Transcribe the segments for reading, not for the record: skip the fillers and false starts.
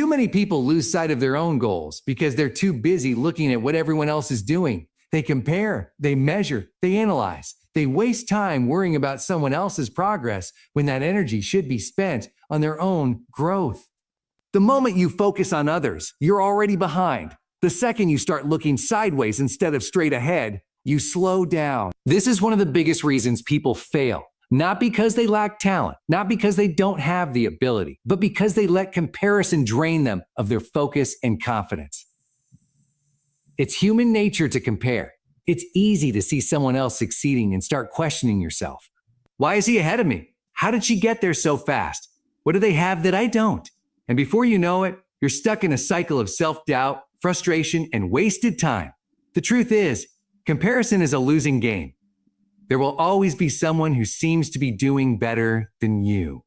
Too many people lose sight of their own goals because they're too busy looking at what everyone else is doing. They compare, they measure, they analyze. They waste time worrying about someone else's progress when that energy should be spent on their own growth. The moment you focus on others, you're already behind. The second you start looking sideways instead of straight ahead, you slow down. This is one of the biggest reasons people fail. Not because they lack talent, not because they don't have the ability, but because they let comparison drain them of their focus and confidence. It's human nature to compare. It's easy to see someone else succeeding and start questioning yourself. Why is he ahead of me? How did she get there so fast? What do they have that I don't? And before you know it, you're stuck in a cycle of self-doubt, frustration, and wasted time. The truth is, comparison is a losing game. There will always be someone who seems to be doing better than you.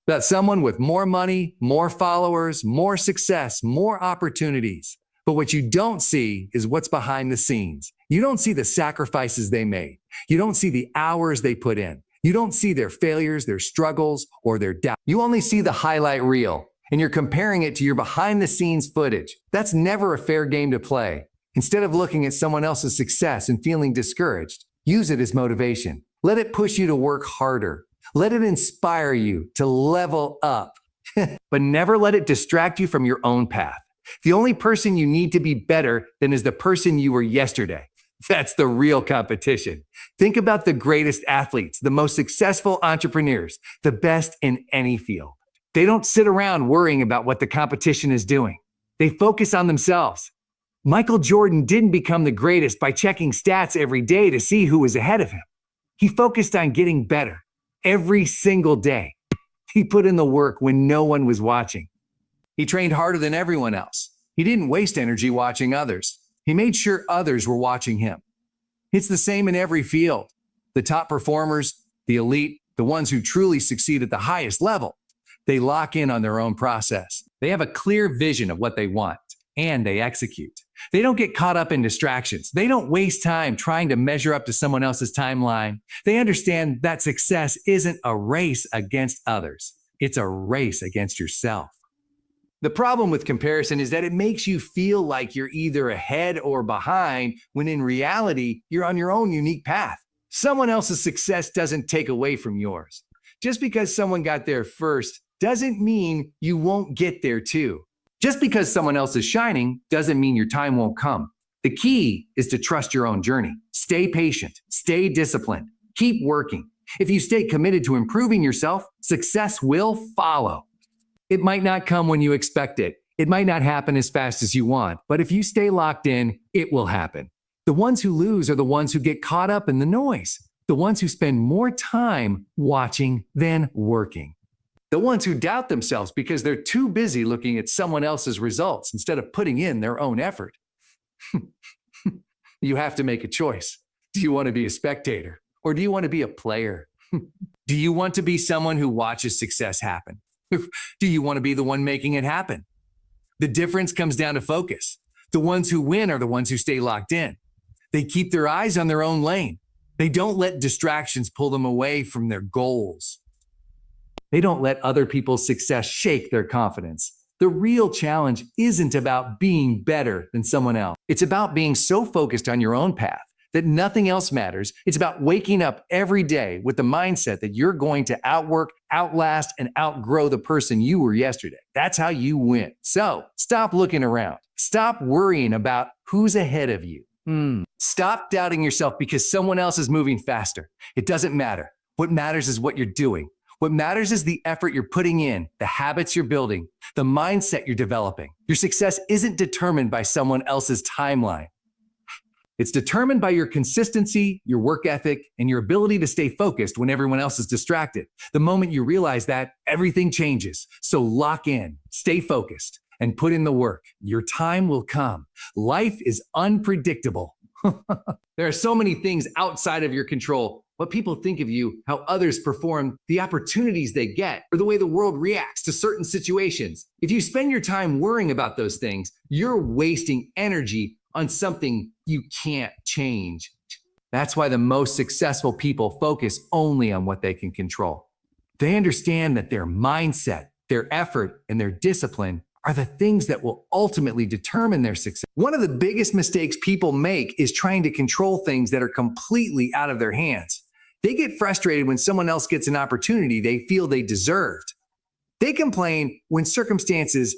That's someone with more money, more followers, more success, more opportunities. But what you don't see is what's behind the scenes. You don't see the sacrifices they made. You don't see the hours they put in. You don't see their failures, their struggles, or their doubt. You only see the highlight reel, and you're comparing it to your behind-the-scenes footage. That's never a fair game to play. Instead of looking at someone else's success and feeling discouraged, use it as motivation. Let it push you to work harder. Let it inspire you to level up. But never let it distract you from your own path. The only person you need to be better than is the person you were yesterday. That's the real competition. Think about the greatest athletes, the most successful entrepreneurs, the best in any field. They don't sit around worrying about what the competition is doing. They focus on themselves. Michael Jordan didn't become the greatest by checking stats every day to see who was ahead of him. He focused on getting better every single day. He put in the work when no one was watching. He trained harder than everyone else. He didn't waste energy watching others. He made sure others were watching him. It's the same in every field. The top performers, the elite, the ones who truly succeed at the highest level, they lock in on their own process. They have a clear vision of what they want, and they execute. They don't get caught up in distractions. They don't waste time trying to measure up to someone else's timeline. They understand that success isn't a race against others. It's a race against yourself. The problem with comparison is that it makes you feel like you're either ahead or behind, when in reality, you're on your own unique path. Someone else's success doesn't take away from yours. Just because someone got there first doesn't mean you won't get there too. Just because someone else is shining doesn't mean your time won't come. The key is to trust your own journey. Stay patient, stay disciplined, keep working. If you stay committed to improving yourself, success will follow. It might not come when you expect it. It might not happen as fast as you want, but if you stay locked in, it will happen. The ones who lose are the ones who get caught up in the noise. The ones who spend more time watching than working. The ones who doubt themselves because they're too busy looking at someone else's results instead of putting in their own effort. You have to make a choice. Do you want to be a spectator or do you want to be a player? Do you want to be someone who watches success happen? Do you want to be the one making it happen? The difference comes down to focus. The ones who win are the ones who stay locked in. They keep their eyes on their own lane. They don't let distractions pull them away from their goals. They don't let other people's success shake their confidence. The real challenge isn't about being better than someone else. It's about being so focused on your own path that nothing else matters. It's about waking up every day with the mindset that you're going to outwork, outlast, and outgrow the person you were yesterday. That's how you win. So stop looking around. Stop worrying about who's ahead of you. Stop doubting yourself because someone else is moving faster. It doesn't matter. What matters is what you're doing. What matters is the effort you're putting in, the habits you're building, the mindset you're developing. Your success isn't determined by someone else's timeline. It's determined by your consistency, your work ethic, and your ability to stay focused when everyone else is distracted. The moment you realize that, everything changes. So lock in, stay focused, and put in the work. Your time will come. Life is unpredictable. There are so many things outside of your control. What people think of you, how others perform, the opportunities they get, or the way the world reacts to certain situations. If you spend your time worrying about those things, you're wasting energy on something you can't change. That's why the most successful people focus only on what they can control. They understand that their mindset, their effort, and their discipline are the things that will ultimately determine their success. One of the biggest mistakes people make is trying to control things that are completely out of their hands. They get frustrated when someone else gets an opportunity they feel they deserved. They complain when circumstances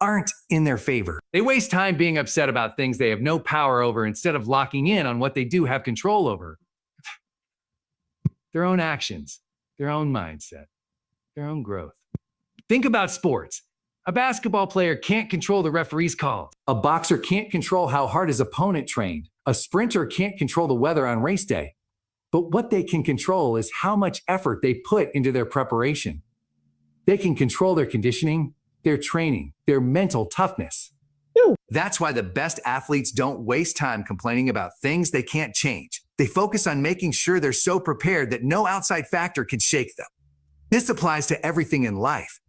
aren't in their favor. They waste time being upset about things they have no power over instead of locking in on what they do have control over. Their own actions, their own mindset, their own growth. Think about sports. A basketball player can't control the referee's call. A boxer can't control how hard his opponent trained. A sprinter can't control the weather on race day. But what they can control is how much effort they put into their preparation. They can control their conditioning, their training, their mental toughness. That's why the best athletes don't waste time complaining about things they can't change. They focus on making sure they're so prepared that no outside factor can shake them. This applies to everything in life.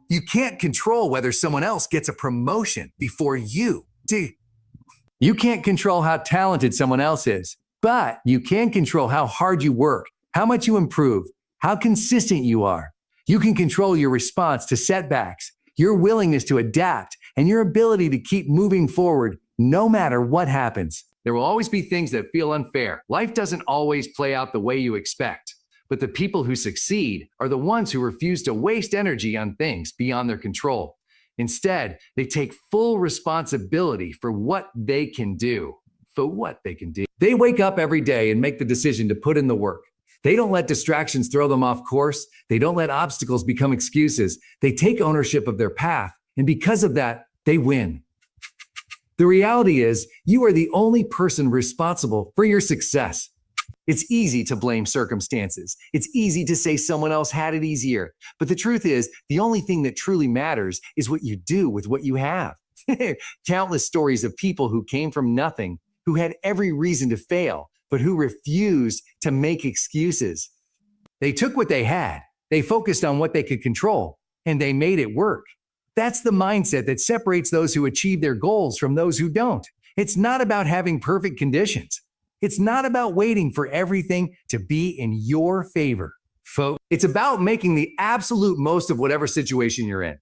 You can't control whether someone else gets a promotion before you do. You can't control how talented someone else is, but you can control how hard you work, how much you improve, how consistent you are. You can control your response to setbacks, your willingness to adapt, and your ability to keep moving forward no matter what happens. There will always be things that feel unfair. Life doesn't always play out the way you expect. But the people who succeed are the ones who refuse to waste energy on things beyond their control. Instead, they take full responsibility for what they can do. They wake up every day and make the decision to put in the work. They don't let distractions throw them off course. They don't let obstacles become excuses. They take ownership of their path, and because of that, they win. The reality is, you are the only person responsible for your success. It's easy to blame circumstances. It's easy to say someone else had it easier. But the truth is, the only thing that truly matters is what you do with what you have. Countless stories of people who came from nothing, who had every reason to fail, but who refused to make excuses. They took what they had, they focused on what they could control, and they made it work. That's the mindset that separates those who achieve their goals from those who don't. It's not about having perfect conditions. It's not about waiting for everything to be in your favor, folks. It's about making the absolute most of whatever situation you're in.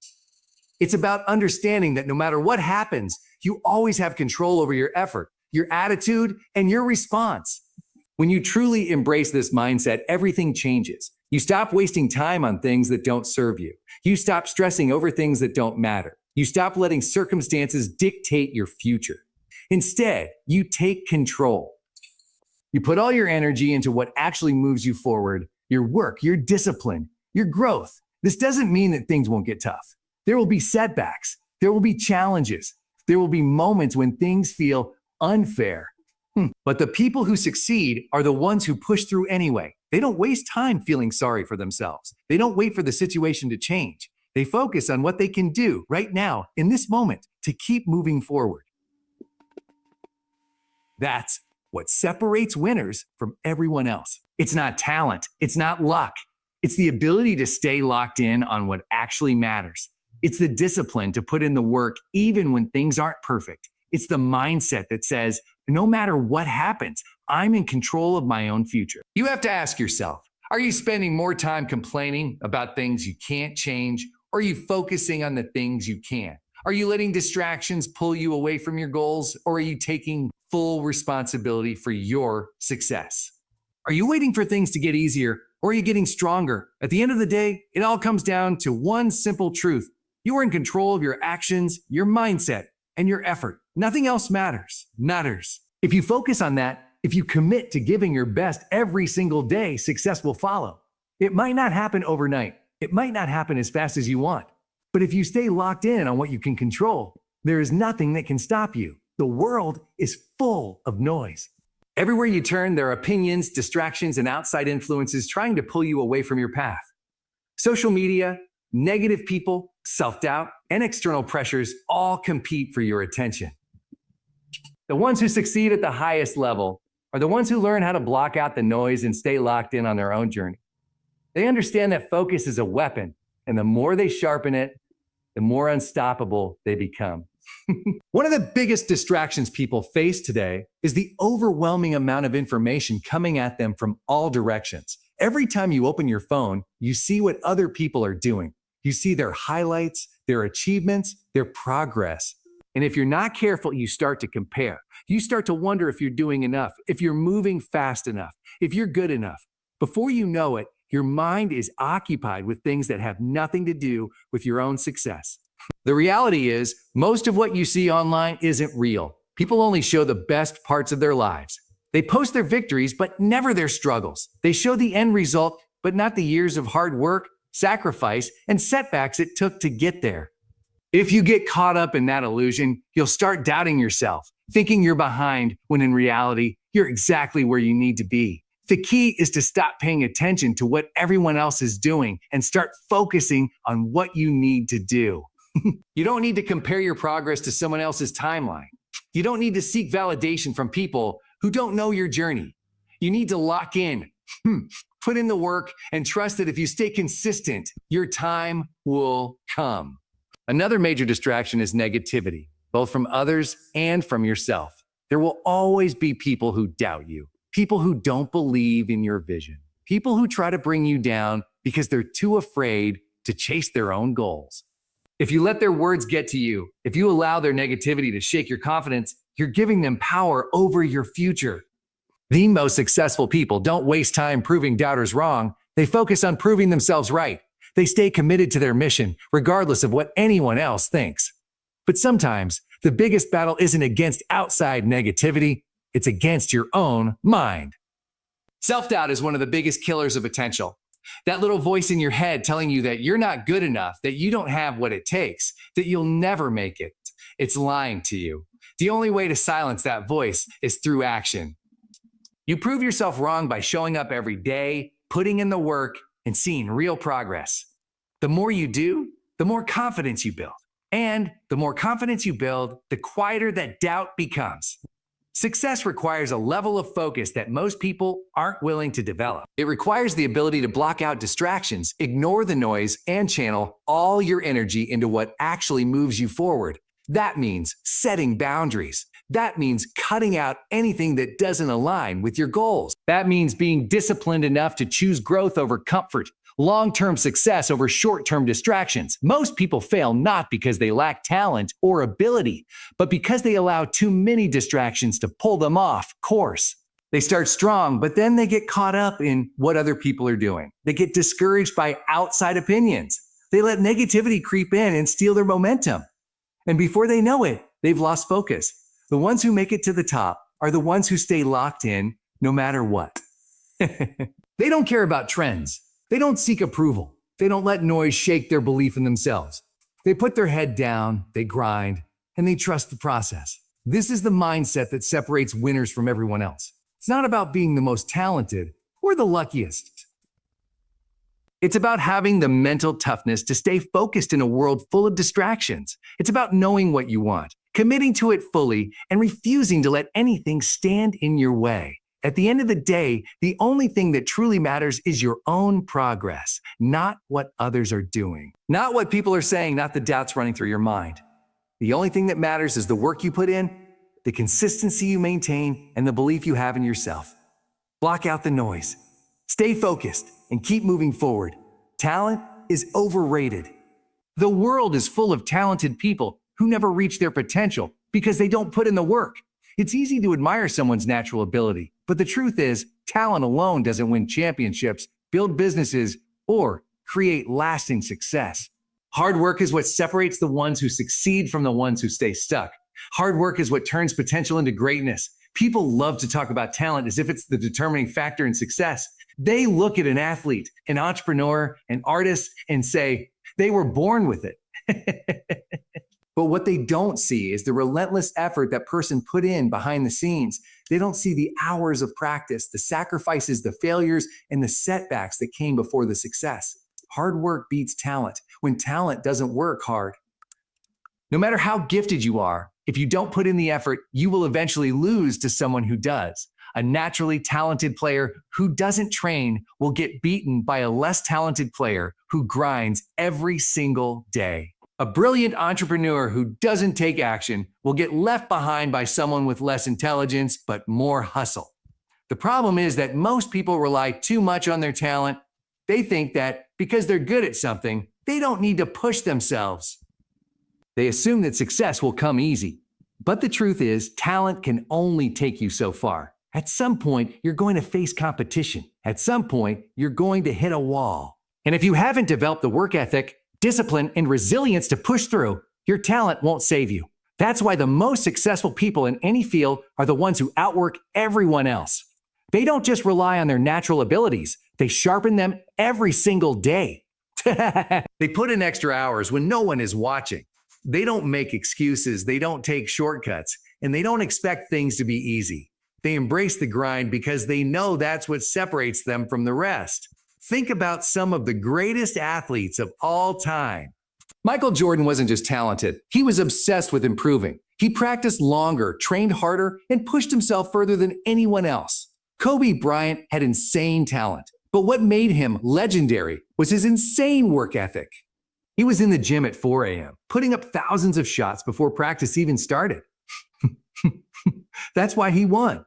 It's about understanding that no matter what happens, you always have control over your effort, your attitude, and your response. When you truly embrace this mindset, everything changes. You stop wasting time on things that don't serve you. You stop stressing over things that don't matter. You stop letting circumstances dictate your future. Instead, you take control. You put all your energy into what actually moves you forward, your work, your discipline, your growth. This doesn't mean that things won't get tough. There will be setbacks. There will be challenges. There will be moments when things feel unfair. But the people who succeed are the ones who push through anyway. They don't waste time feeling sorry for themselves. They don't wait for the situation to change. They focus on what they can do right now, in this moment, to keep moving forward. That's what separates winners from everyone else. It's not talent. It's not luck. It's the ability to stay locked in on what actually matters. It's the discipline to put in the work even when things aren't perfect. It's the mindset that says, no matter what happens, I'm in control of my own future. You have to ask yourself, are you spending more time complaining about things you can't change, or are you focusing on the things you can? Are you letting distractions pull you away from your goals, or are you taking full responsibility for your success? Are you waiting for things to get easier, or are you getting stronger? At the end of the day, it all comes down to one simple truth. You are in control of your actions, your mindset, and your effort. Nothing else matters. If you focus on that, if you commit to giving your best every single day, success will follow. It might not happen overnight. It might not happen as fast as you want. But if you stay locked in on what you can control, there is nothing that can stop you. The world is full of noise. Everywhere you turn, there are opinions, distractions, and outside influences trying to pull you away from your path. Social media, negative people, self-doubt, and external pressures all compete for your attention. The ones who succeed at the highest level are the ones who learn how to block out the noise and stay locked in on their own journey. They understand that focus is a weapon, and the more they sharpen it, the more unstoppable they become. One of the biggest distractions people face today is the overwhelming amount of information coming at them from all directions. Every time you open your phone, you see what other people are doing. You see their highlights, their achievements, their progress. And if you're not careful, you start to compare. You start to wonder if you're doing enough, if you're moving fast enough, if you're good enough. Before you know it, your mind is occupied with things that have nothing to do with your own success. The reality is, most of what you see online isn't real. People only show the best parts of their lives. They post their victories, but never their struggles. They show the end result, but not the years of hard work, sacrifice, and setbacks it took to get there. If you get caught up in that illusion, you'll start doubting yourself, thinking you're behind when in reality, you're exactly where you need to be. The key is to stop paying attention to what everyone else is doing and start focusing on what you need to do. You don't need to compare your progress to someone else's timeline. You don't need to seek validation from people who don't know your journey. You need to lock in, put in the work, and trust that if you stay consistent, your time will come. Another major distraction is negativity, both from others and from yourself. There will always be people who doubt you, people who don't believe in your vision, people who try to bring you down because they're too afraid to chase their own goals. If you let their words get to you, if you allow their negativity to shake your confidence, you're giving them power over your future. The most successful people don't waste time proving doubters wrong. They focus on proving themselves right. They stay committed to their mission, regardless of what anyone else thinks. But sometimes, the biggest battle isn't against outside negativity, it's against your own mind. Self-doubt is one of the biggest killers of potential. That little voice in your head telling you that you're not good enough, that you don't have what it takes, that you'll never make it. It's lying to you. The only way to silence that voice is through action. You prove yourself wrong by showing up every day, putting in the work, and seeing real progress. The more you do, the more confidence you build. And the more confidence you build, the quieter that doubt becomes. Success requires a level of focus that most people aren't willing to develop. It requires the ability to block out distractions, ignore the noise, and channel all your energy into what actually moves you forward. That means setting boundaries. That means cutting out anything that doesn't align with your goals. That means being disciplined enough to choose growth over comfort, long-term success over short-term distractions. Most people fail not because they lack talent or ability, but because they allow too many distractions to pull them off course. They start strong, but then they get caught up in what other people are doing. They get discouraged by outside opinions. They let negativity creep in and steal their momentum. And before they know it, they've lost focus. The ones who make it to the top are the ones who stay locked in no matter what. They don't care about trends. They don't seek approval. They don't let noise shake their belief in themselves. They put their head down, they grind, and they trust the process. This is the mindset that separates winners from everyone else. It's not about being the most talented or the luckiest. It's about having the mental toughness to stay focused in a world full of distractions. It's about knowing what you want, committing to it fully, and refusing to let anything stand in your way. At the end of the day, the only thing that truly matters is your own progress, not what others are doing. Not what people are saying, not the doubts running through your mind. The only thing that matters is the work you put in, the consistency you maintain, and the belief you have in yourself. Block out the noise. Stay focused and keep moving forward. Talent is overrated. The world is full of talented people who never reach their potential because they don't put in the work. It's easy to admire someone's natural ability, but the truth is, talent alone doesn't win championships, build businesses, or create lasting success. Hard work is what separates the ones who succeed from the ones who stay stuck. Hard work is what turns potential into greatness. People love to talk about talent as if it's the determining factor in success. They look at an athlete, an entrepreneur, an artist, and say, they were born with it. But what they don't see is the relentless effort that person put in behind the scenes. They don't see the hours of practice, the sacrifices, the failures, and the setbacks that came before the success. Hard work beats talent when talent doesn't work hard. No matter how gifted you are, if you don't put in the effort, you will eventually lose to someone who does. A naturally talented player who doesn't train will get beaten by a less talented player who grinds every single day. A brilliant entrepreneur who doesn't take action will get left behind by someone with less intelligence but more hustle. The problem is that most people rely too much on their talent. They think that because they're good at something, they don't need to push themselves. They assume that success will come easy. But the truth is, talent can only take you so far. At some point, you're going to face competition. At some point, you're going to hit a wall. And if you haven't developed the work ethic, discipline, and resilience to push through, your talent won't save you. That's why the most successful people in any field are the ones who outwork everyone else. They don't just rely on their natural abilities, they sharpen them every single day. They put in extra hours when no one is watching. They don't make excuses, they don't take shortcuts, and they don't expect things to be easy. They embrace the grind because they know that's what separates them from the rest. Think about some of the greatest athletes of all time. Michael Jordan wasn't just talented, he was obsessed with improving. He practiced longer, trained harder, and pushed himself further than anyone else. Kobe Bryant had insane talent, but what made him legendary was his insane work ethic. He was in the gym at 4 a.m., putting up thousands of shots before practice even started. That's why he won.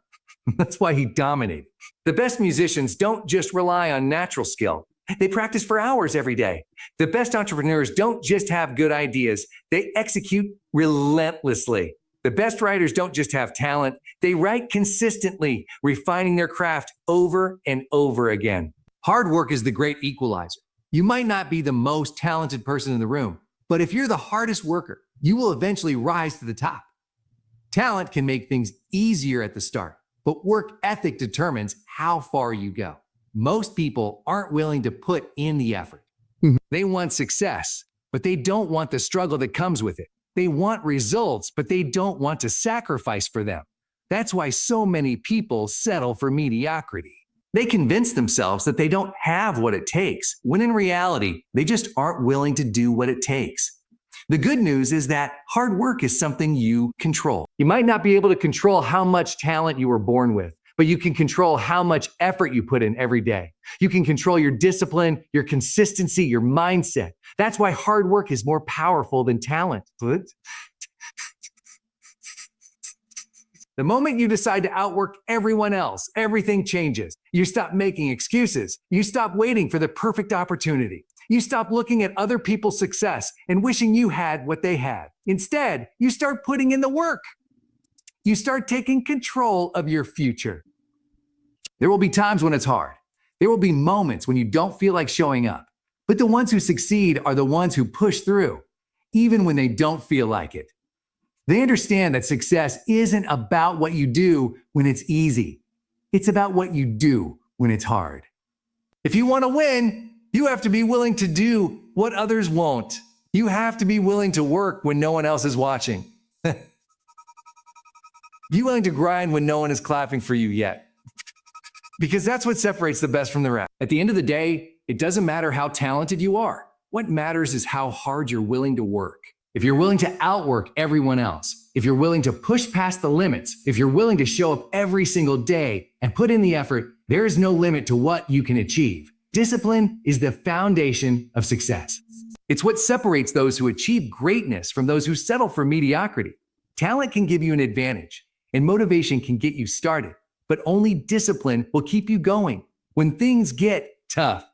That's why he dominated. The best musicians don't just rely on natural skill. They practice for hours every day. The best entrepreneurs don't just have good ideas. They execute relentlessly. The best writers don't just have talent. They write consistently, refining their craft over and over again. Hard work is the great equalizer. You might not be the most talented person in the room, but if you're the hardest worker, you will eventually rise to the top. Talent can make things easier at the start, but work ethic determines how far you go. Most people aren't willing to put in the effort. They want success, but they don't want the struggle that comes with it. They want results, but they don't want to sacrifice for them. That's why so many people settle for mediocrity. They convince themselves that they don't have what it takes, when in reality, they just aren't willing to do what it takes. The good news is that hard work is something you control. You might not be able to control how much talent you were born with, but you can control how much effort you put in every day. You can control your discipline, your consistency, your mindset. That's why hard work is more powerful than talent. The moment you decide to outwork everyone else, everything changes. You stop making excuses. You stop waiting for the perfect opportunity. You stop looking at other people's success and wishing you had what they had. Instead, you start putting in the work. You start taking control of your future. There will be times when it's hard. There will be moments when you don't feel like showing up. But the ones who succeed are the ones who push through, even when they don't feel like it. They understand that success isn't about what you do when it's easy. It's about what you do when it's hard. If you want to win, you have to be willing to do what others won't. You have to be willing to work when no one else is watching. Be willing to grind when no one is clapping for you yet. Because that's what separates the best from the rest. At the end of the day, it doesn't matter how talented you are. What matters is how hard you're willing to work. If you're willing to outwork everyone else, if you're willing to push past the limits, if you're willing to show up every single day and put in the effort, there is no limit to what you can achieve. Discipline is the foundation of success. It's what separates those who achieve greatness from those who settle for mediocrity. Talent can give you an advantage, and motivation can get you started, but only discipline will keep you going when things get tough.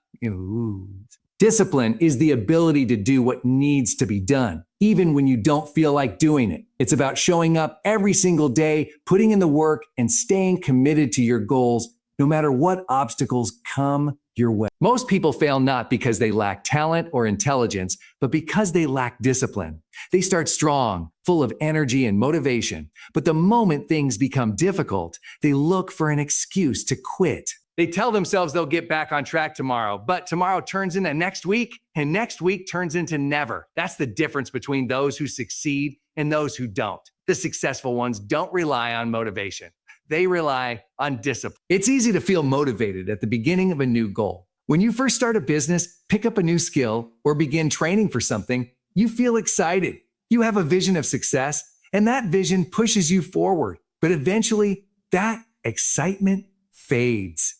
Discipline is the ability to do what needs to be done, even when you don't feel like doing it. It's about showing up every single day, putting in the work, and staying committed to your goals, no matter what obstacles come your way. Most people fail not because they lack talent or intelligence, but because they lack discipline. They start strong, full of energy and motivation, but the moment things become difficult, they look for an excuse to quit. They tell themselves they'll get back on track tomorrow, but tomorrow turns into next week, and next week turns into never. That's the difference between those who succeed and those who don't. The successful ones don't rely on motivation. They rely on discipline. It's easy to feel motivated at the beginning of a new goal. When you first start a business, pick up a new skill, or begin training for something, you feel excited. You have a vision of success, and that vision pushes you forward. But eventually, that excitement fades.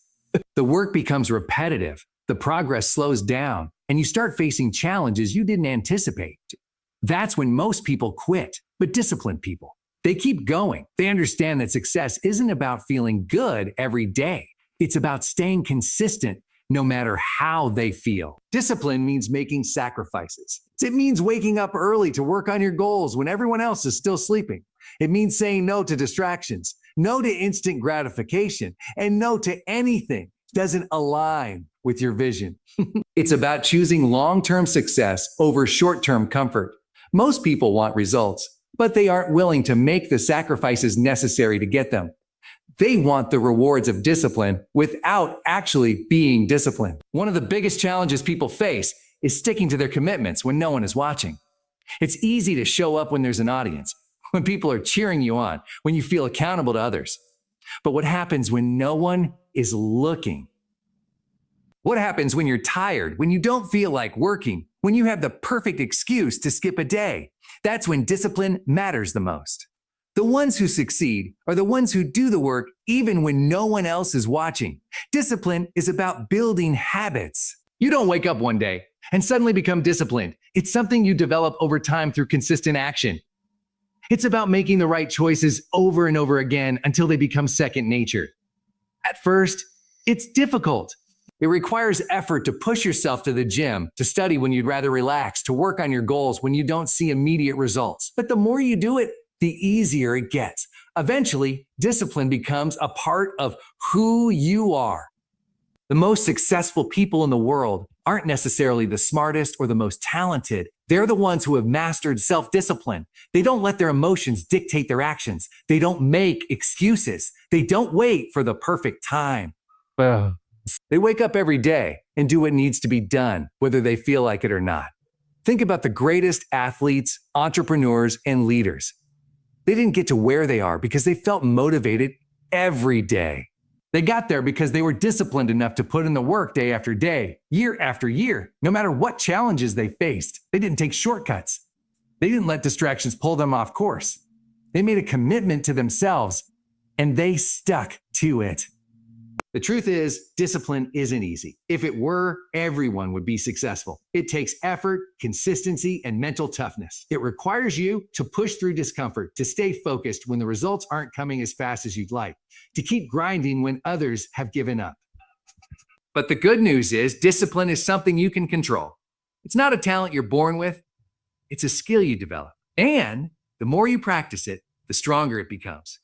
The work becomes repetitive, the progress slows down, and you start facing challenges you didn't anticipate. That's when most people quit, but disciplined people, they keep going. They understand that success isn't about feeling good every day. It's about staying consistent, no matter how they feel. Discipline means making sacrifices. It means waking up early to work on your goals when everyone else is still sleeping. It means saying no to distractions, no to instant gratification, and no to anything that doesn't align with your vision. It's about choosing long-term success over short-term comfort. Most people want results, but they aren't willing to make the sacrifices necessary to get them. They want the rewards of discipline without actually being disciplined. One of the biggest challenges people face is sticking to their commitments when no one is watching. It's easy to show up when there's an audience, when people are cheering you on, when you feel accountable to others. But what happens when no one is looking? What happens when you're tired, when you don't feel like working, when you have the perfect excuse to skip a day? That's when discipline matters the most. The ones who succeed are the ones who do the work even when no one else is watching. Discipline is about building habits. You don't wake up one day and suddenly become disciplined. It's something you develop over time through consistent action. It's about making the right choices over and over again until they become second nature. At first, it's difficult. It requires effort to push yourself to the gym, to study when you'd rather relax, to work on your goals when you don't see immediate results. But the more you do it, the easier it gets. Eventually, discipline becomes a part of who you are. The most successful people in the world aren't necessarily the smartest or the most talented. They're the ones who have mastered self-discipline. They don't let their emotions dictate their actions. They don't make excuses. They don't wait for the perfect time. They wake up every day and do what needs to be done, whether they feel like it or not. Think about the greatest athletes, entrepreneurs, and leaders. They didn't get to where they are because they felt motivated every day. They got there because they were disciplined enough to put in the work day after day, year after year, no matter what challenges they faced. They didn't take shortcuts. They didn't let distractions pull them off course. They made a commitment to themselves, and they stuck to it. The truth is, discipline isn't easy. If it were, everyone would be successful. It takes effort, consistency, and mental toughness. It requires you to push through discomfort, to stay focused when the results aren't coming as fast as you'd like, to keep grinding when others have given up. But the good news is, discipline is something you can control. It's not a talent you're born with. It's a skill you develop. And the more you practice it, the stronger it becomes.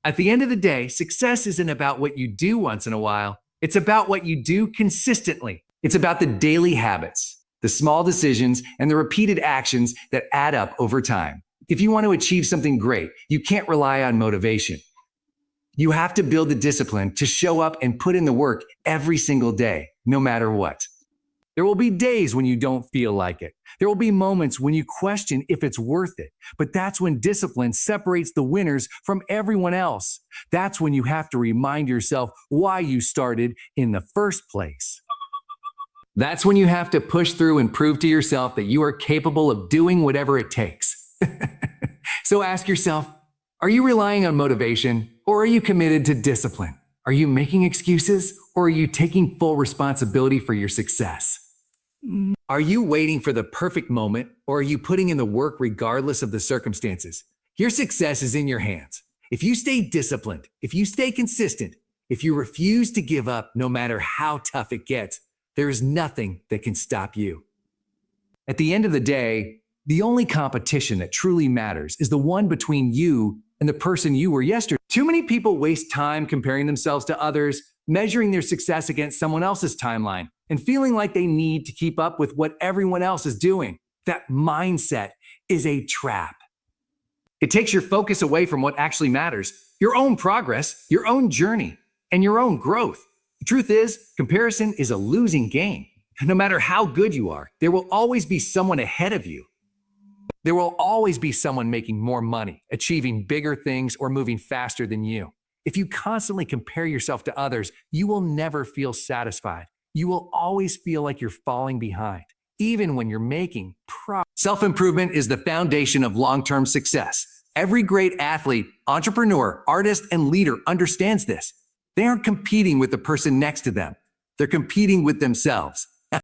At the end of the day, success isn't about what you do once in a while. It's about what you do consistently. It's about the daily habits, the small decisions, and the repeated actions that add up over time. If you want to achieve something great, you can't rely on motivation. You have to build the discipline to show up and put in the work every single day, no matter what. There will be days when you don't feel like it. There will be moments when you question if it's worth it. But that's when discipline separates the winners from everyone else. That's when you have to remind yourself why you started in the first place. That's when you have to push through and prove to yourself that you are capable of doing whatever it takes. So ask yourself, are you relying on motivation or are you committed to discipline? Are you making excuses or are you taking full responsibility for your success? Are you waiting for the perfect moment or are you putting in the work regardless of the circumstances? Your success is in your hands. If you stay disciplined, if you stay consistent, if you refuse to give up no matter how tough it gets, there is nothing that can stop you. At the end of the day, the only competition that truly matters is the one between you and the person you were yesterday. Too many people waste time comparing themselves to others, measuring their success against someone else's timeline, and feeling like they need to keep up with what everyone else is doing. That mindset is a trap. It takes your focus away from what actually matters, your own progress, your own journey, and your own growth. The truth is, comparison is a losing game. No matter how good you are, there will always be someone ahead of you. There will always be someone making more money, achieving bigger things, or moving faster than you. If you constantly compare yourself to others, you will never feel satisfied. You will always feel like you're falling behind, even when you're making progress. Self-improvement is the foundation of long-term success. Every great athlete, entrepreneur, artist, and leader understands this. They aren't competing with the person next to them. They're competing with themselves.